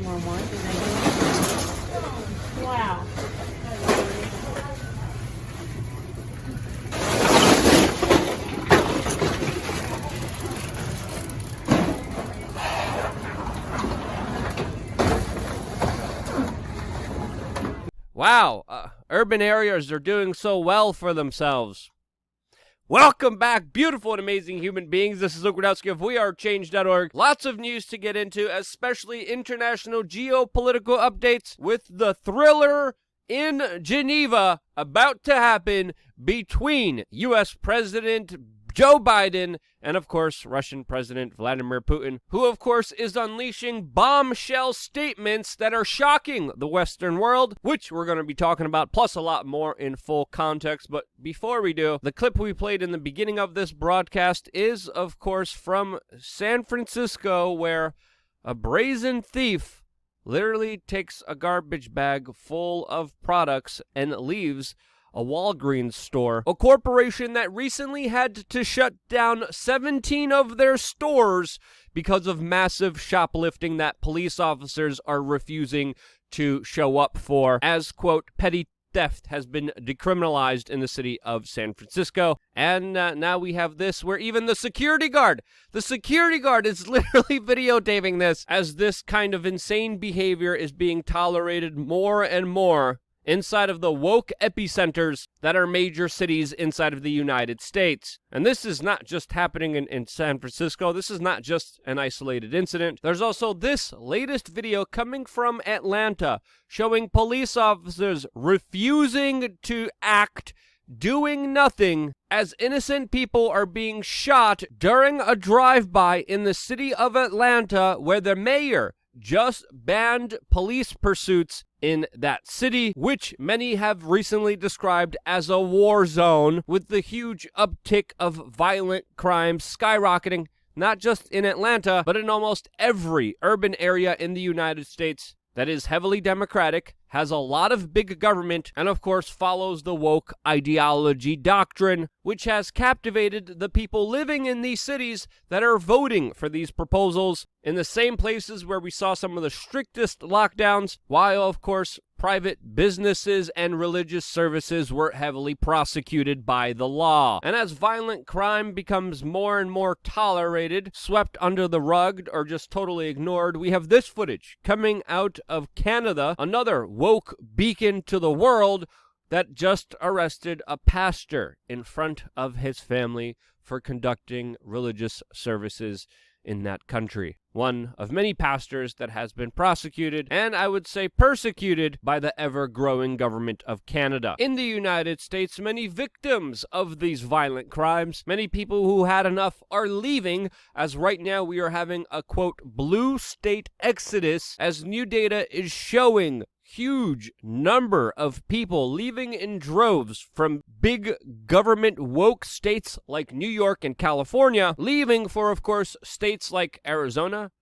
911. Did I do it? Wow. Wow, urban areas are doing so well for themselves. Welcome back, beautiful and amazing human beings. This is Luke Radowski of WeAreChange.org. Lots of news to get into, especially international geopolitical updates with the thriller in Geneva about to happen between U.S. President Joe Biden and, of course, Russian President Vladimir Putin, who, of course, is unleashing bombshell statements that are shocking the Western world, which we're going to be talking about, plus a lot more in full context. But before we do, the clip we played in the beginning of this broadcast is, of course, from San Francisco, where a brazen thief literally takes a garbage bag full of products and leaves a Walgreens store, a corporation that recently had to shut down 17 of their stores because of massive shoplifting that police officers are refusing to show up for, as, quote, petty theft has been decriminalized in the city of San Francisco. And now we have this where even the security guard is literally videotaping this, as this kind of insane behavior is being tolerated more and more inside of the woke epicenters that are major cities inside of the United States. And this is not just happening in San Francisco. This is not just an isolated incident. There's also this latest video coming from Atlanta showing police officers refusing to act, doing nothing, as innocent people are being shot during a drive-by in the city of Atlanta, where the mayor just banned police pursuits in that city, which many have recently described as a war zone, with the huge uptick of violent crime skyrocketing, not just in Atlanta, but in almost every urban area in the United States that is heavily democratic, has a lot of big government, and of course follows the woke ideology doctrine, which has captivated the people living in these cities that are voting for these proposals in the same places where we saw some of the strictest lockdowns, while of course private businesses and religious services were heavily prosecuted by the law. And as violent crime becomes more and more tolerated, swept under the rug, or just totally ignored, we have this footage coming out of Canada, another woke beacon to the world, that just arrested a pastor in front of his family for conducting religious services in that country. One of many pastors that has been prosecuted, and I would say persecuted, by the ever-growing government of Canada. In the United States, many victims of these violent crimes, many people who had enough, are leaving, as right now we are having a, quote, blue state exodus, as new data is showing huge number of people leaving in droves from big government woke states like New York and California, leaving for, of course, states like Arizona,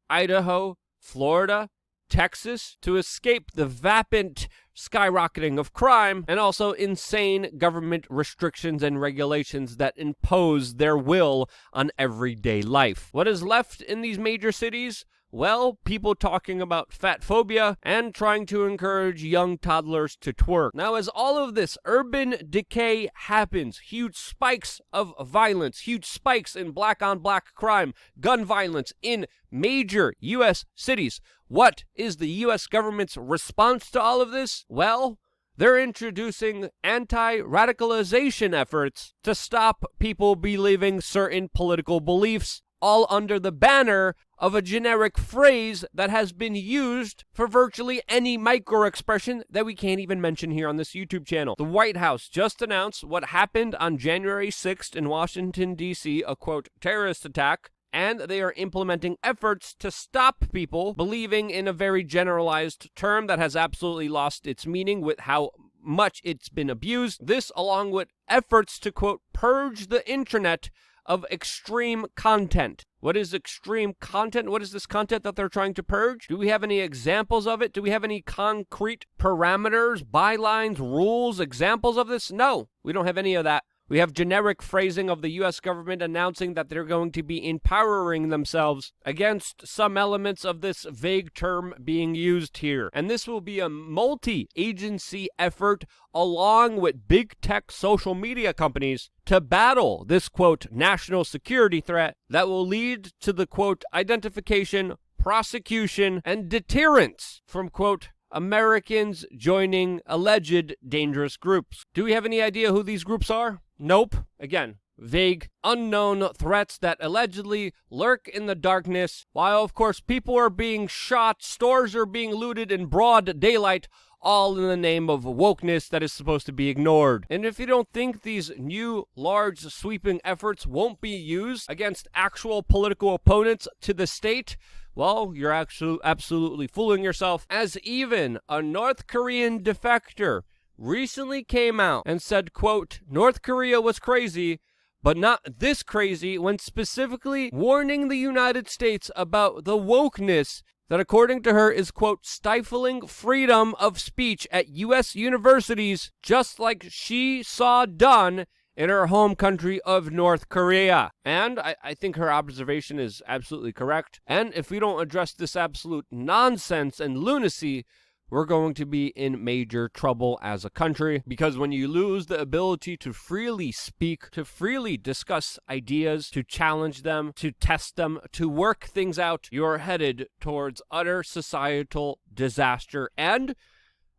Idaho, Florida, Texas, to escape the vapid skyrocketing of crime and also insane government restrictions and regulations that impose their will on everyday life. What is left in these major cities? Well, people talking about fat phobia and trying to encourage young toddlers to twerk. Now, as all of this urban decay happens, huge spikes of violence, huge spikes in black-on-black crime, gun violence in major U.S. cities, what is the U.S. government's response to all of this? Well, they're introducing anti-radicalization efforts to stop people believing certain political beliefs, all under the banner of a generic phrase that has been used for virtually any micro-expression that we can't even mention here on this YouTube channel. The White House just announced what happened on January 6th in Washington, D.C., a, quote, terrorist attack, and they are implementing efforts to stop people believing in a very generalized term that has absolutely lost its meaning with how much it's been abused. This, along with efforts to, quote, purge the internet of extreme content. What is extreme content? What is this content that they're trying to purge? Do we have any examples of it? Do we have any concrete parameters, bylines, rules, examples of this? No, we don't have any of that. We have generic phrasing of the U.S. government announcing that they're going to be empowering themselves against some elements of this vague term being used here. And this will be a multi-agency effort along with big tech social media companies to battle this, quote, national security threat that will lead to the, quote, identification, prosecution, and deterrence from, quote, Americans joining alleged dangerous groups. Do we have any idea who these groups are? Nope. Again, vague, unknown threats that allegedly lurk in the darkness, while, of course, people are being shot, stores are being looted in broad daylight, all in the name of wokeness that is supposed to be ignored. And if you don't think these new, large, sweeping efforts won't be used against actual political opponents to the state, well, you're absolutely fooling yourself, as even a North Korean defector recently came out and said, quote, North Korea was crazy, but not this crazy, when specifically warning the United States about the wokeness that, according to her, is, quote, stifling freedom of speech at U.S. universities, just like she saw done in her home country of North Korea. And I think her observation is absolutely correct. And if we don't address this absolute nonsense and lunacy, we're going to be in major trouble as a country, because when you lose the ability to freely speak, to freely discuss ideas, to challenge them, to test them, to work things out, you're headed towards utter societal disaster. And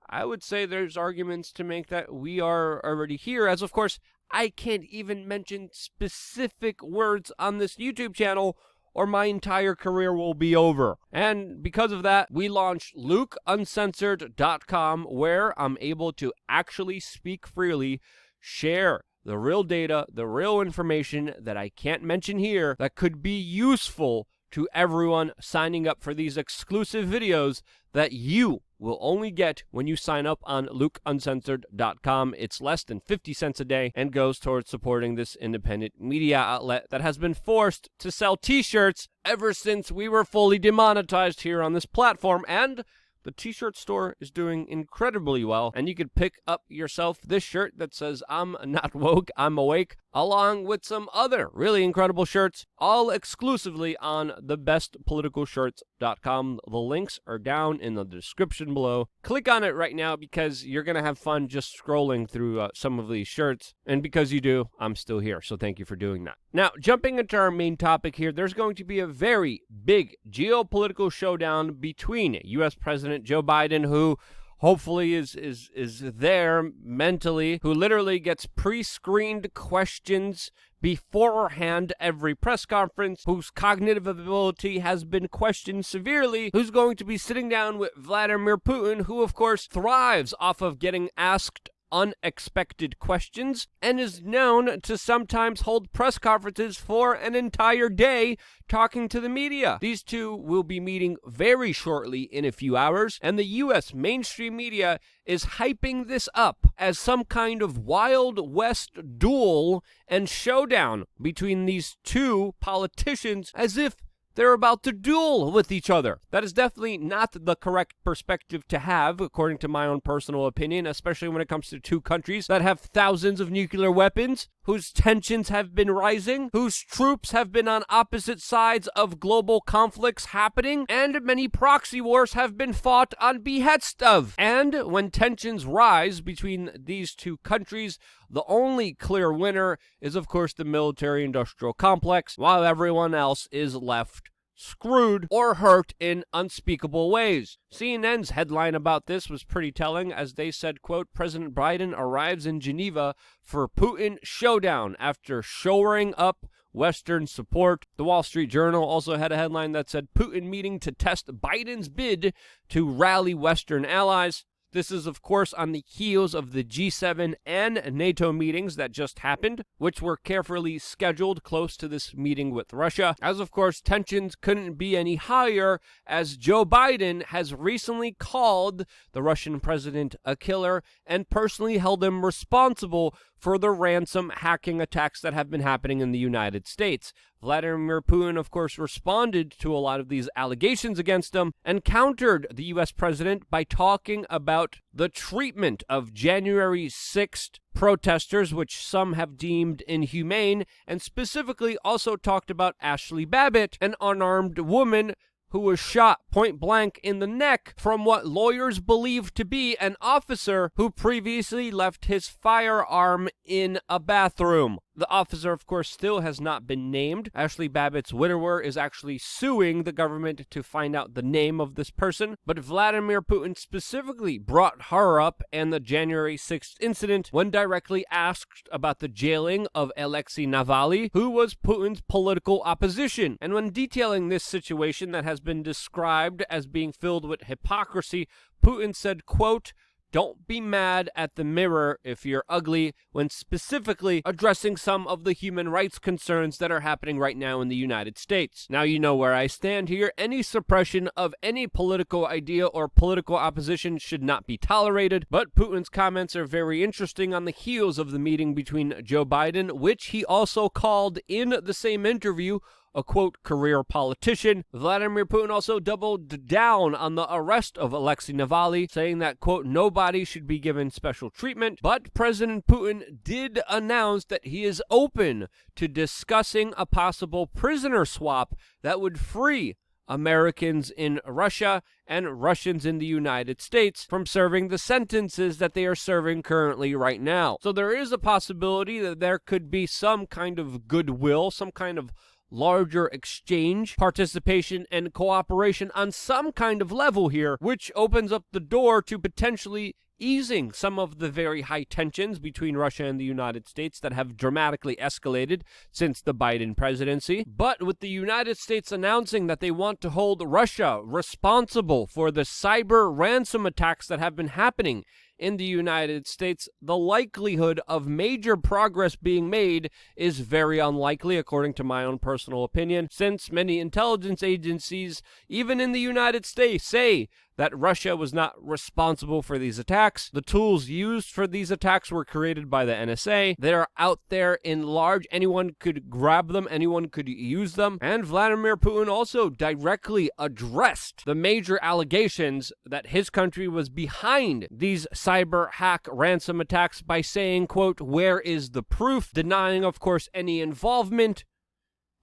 I would say there's arguments to make that we are already here, as of course, I can't even mention specific words on this YouTube channel or my entire career will be over. And because of that, we launched LukeUncensored.com, where I'm able to actually speak freely, share the real data, the real information that I can't mention here that could be useful to everyone signing up for these exclusive videos that you will only get when you sign up on LukeUncensored.com. It's less than 50 cents a day and goes towards supporting this independent media outlet that has been forced to sell t-shirts ever since we were fully demonetized here on this platform. And the t-shirt store is doing incredibly well, and you could pick up yourself this shirt that says, I'm not woke, I'm awake, along with some other really incredible shirts, all exclusively on thebestpoliticalshirts.com. The links are down in the description below. Click on it right now because you're going to have fun just scrolling through some of these shirts, and because you do, I'm still here, so thank you for doing that. Now, jumping into our main topic here, there's going to be a very big geopolitical showdown between U.S. President Joe Biden, who hopefully is there mentally, who literally gets pre-screened questions beforehand every press conference, whose cognitive ability has been questioned severely, who's going to be sitting down with Vladimir Putin, who of course thrives off of getting asked unexpected questions and is known to sometimes hold press conferences for an entire day talking to the media. These two will be meeting very shortly in a few hours, and the U.S. mainstream media is hyping this up as some kind of Wild West duel and showdown between these two politicians, as if they're about to duel with each other. That is definitely not the correct perspective to have, according to my own personal opinion, especially when it comes to two countries that have thousands of nuclear weapons, whose tensions have been rising, whose troops have been on opposite sides of global conflicts happening, and many proxy wars have been fought on behest of. And when tensions rise between these two countries, the only clear winner is, of course, the military-industrial complex, while everyone else is left screwed or hurt in unspeakable ways. CNN's headline about this was pretty telling, as they said, quote, President Biden arrives in Geneva for Putin showdown after shoring up Western support. The Wall Street Journal also had a headline that said, Putin meeting to test Biden's bid to rally Western allies. This is, of course, on the heels of the G7 and NATO meetings that just happened, which were carefully scheduled close to this meeting with Russia, as, of course, tensions couldn't be any higher, as Joe Biden has recently called the Russian president a killer and personally held him responsible for the ransom hacking attacks that have been happening in the United States. Vladimir Putin, of course, responded to a lot of these allegations against him and countered the U.S. president by talking about the treatment of January 6th protesters, which some have deemed inhumane, and specifically also talked about Ashley Babbitt, an unarmed woman who was shot point blank in the neck from what lawyers believe to be an officer who previously left his firearm in a bathroom. The officer, of course, still has not been named. Ashley Babbitt's widower is actually suing the government to find out the name of this person, but Vladimir Putin specifically brought her up and the January 6th incident when directly asked about the jailing of Alexei Navalny, who was Putin's political opposition. And when detailing this situation that has been described as being filled with hypocrisy, Putin said, quote, "Don't be mad at the mirror if you're ugly," when specifically addressing some of the human rights concerns that are happening right now in the United States. Now you know where I stand here. Any suppression of any political idea or political opposition should not be tolerated, but Putin's comments are very interesting on the heels of the meeting between Joe Biden, which he also called in the same interview a, quote, career politician. Vladimir Putin also doubled down on the arrest of Alexei Navalny, saying that, quote, nobody should be given special treatment. But President Putin did announce that he is open to discussing a possible prisoner swap that would free Americans in Russia and Russians in the United States from serving the sentences that they are serving currently right now. So there is a possibility that there could be some kind of goodwill, some kind of larger exchange, participation, and cooperation on some kind of level here, which opens up the door to potentially easing some of the very high tensions between Russia and the United States that have dramatically escalated since the Biden presidency. But with the United States announcing that they want to hold Russia responsible for the cyber ransom attacks that have been happening in the United States, the likelihood of major progress being made is very unlikely, according to my own personal opinion, since many intelligence agencies, even in the United States, say that Russia was not responsible for these attacks. The tools used for these attacks were created by the NSA. They are out there in large. Anyone could grab them. Anyone could use them. And Vladimir Putin also directly addressed the major allegations that his country was behind these cyber hack ransom attacks by saying, quote, "Where is the proof?" Denying, of course, any involvement.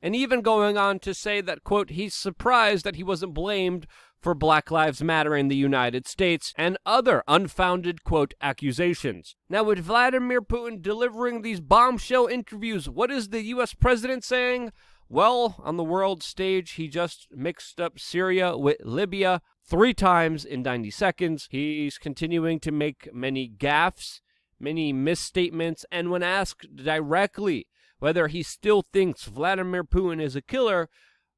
And even going on to say that, quote, he's surprised that he wasn't blamed for Black Lives Matter in the United States and other unfounded, quote, accusations. Now, with Vladimir Putin delivering these bombshell interviews, what is the U.S. president saying? Well, on the world stage, he just mixed up Syria with Libya 3 times in 90 seconds. He's continuing to make many gaffes, many misstatements, and when asked directly whether he still thinks Vladimir Putin is a killer,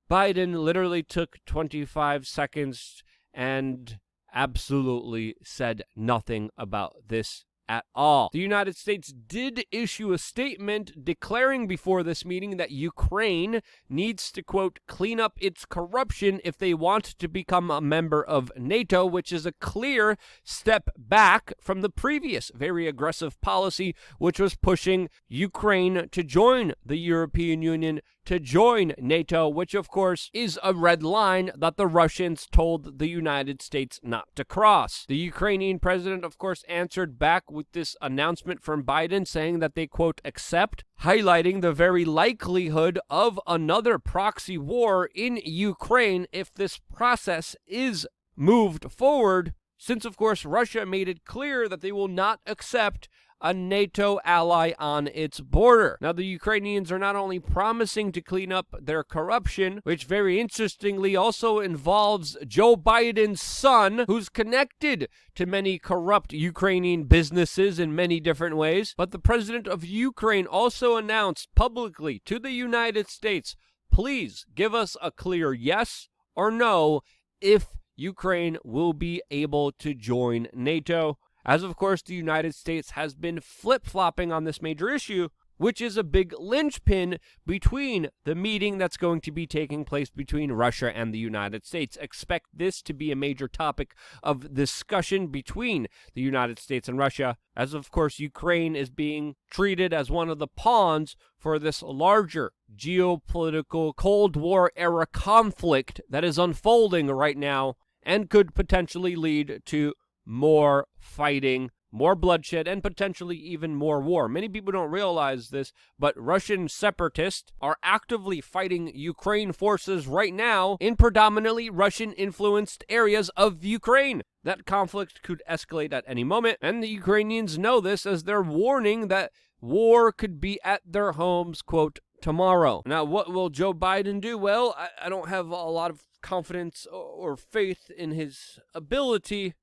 Biden literally took 25 seconds and absolutely said nothing about this at all. The United States did issue a statement declaring before this meeting that Ukraine needs to, quote, clean up its corruption if they want to become a member of NATO, which is a clear step back from the previous very aggressive policy, which was pushing Ukraine to join the European Union, to join NATO, which of course is a red line that the Russians told the United States not to cross. The Ukrainian president, of course, answered back with this announcement from Biden saying that they, quote, accept, highlighting the very likelihood of another proxy war in Ukraine if this process is moved forward, since, of course, Russia made it clear that they will not accept a NATO ally on its border. Now, the Ukrainians are not only promising to clean up their corruption, which very interestingly also involves Joe Biden's son, who's connected to many corrupt Ukrainian businesses in many different ways, but the president of Ukraine also announced publicly to the United States, please give us a clear yes or no if Ukraine will be able to join NATO. As of course the United States has been flip-flopping on this major issue, which is a big linchpin between the meeting that's going to be taking place between Russia and the United States. Expect this to be a major topic of discussion between the United States and Russia, as of course Ukraine is being treated as one of the pawns for this larger geopolitical Cold War era conflict that is unfolding right now and could potentially lead to more fighting, more bloodshed, and potentially even more war. Many people don't realize this, but Russian separatists are actively fighting Ukraine forces right now in predominantly Russian-influenced areas of Ukraine. That conflict could escalate at any moment, and the Ukrainians know this as they're warning that war could be at their homes, quote, tomorrow. Now, what will Joe Biden do? Well, I don't have a lot of confidence or faith in his ability.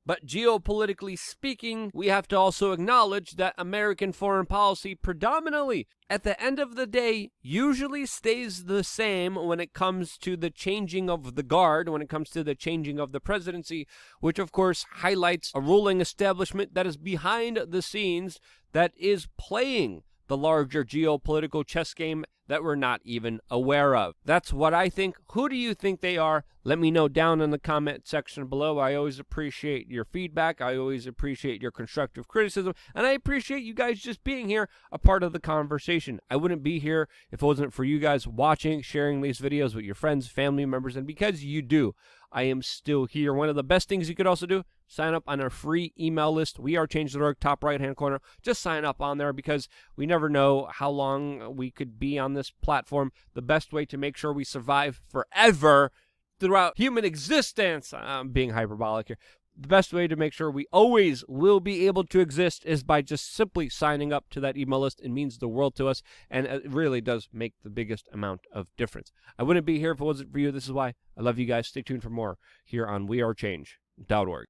But geopolitically speaking, we have to also acknowledge that American foreign policy predominantly, at the end of the day, usually stays the same when it comes to the changing of the guard, when it comes to the changing of the presidency, which of course highlights a ruling establishment that is behind the scenes, that is playing the larger geopolitical chess game that we're not even aware of. That's what I think. Who do you think they are? Let me know down in the comment section below. I always appreciate your feedback. I always appreciate your constructive criticism. And I appreciate you guys just being here, a part of the conversation. I wouldn't be here if it wasn't for you guys watching, sharing these videos with your friends, family members, and because you do, I am still here. One of the best things you could also do, sign up on our free email list. WeAreChange.org, top right-hand corner. Just sign up on there because we never know how long we could be on this platform. The best way to make sure we survive forever throughout human existence, I'm being hyperbolic here. The best way to make sure we always will be able to exist is by just simply signing up to that email list. It means the world to us, and it really does make the biggest amount of difference. I wouldn't be here if it wasn't for you. This is why I love you guys. Stay tuned for more here on WeAreChange.org.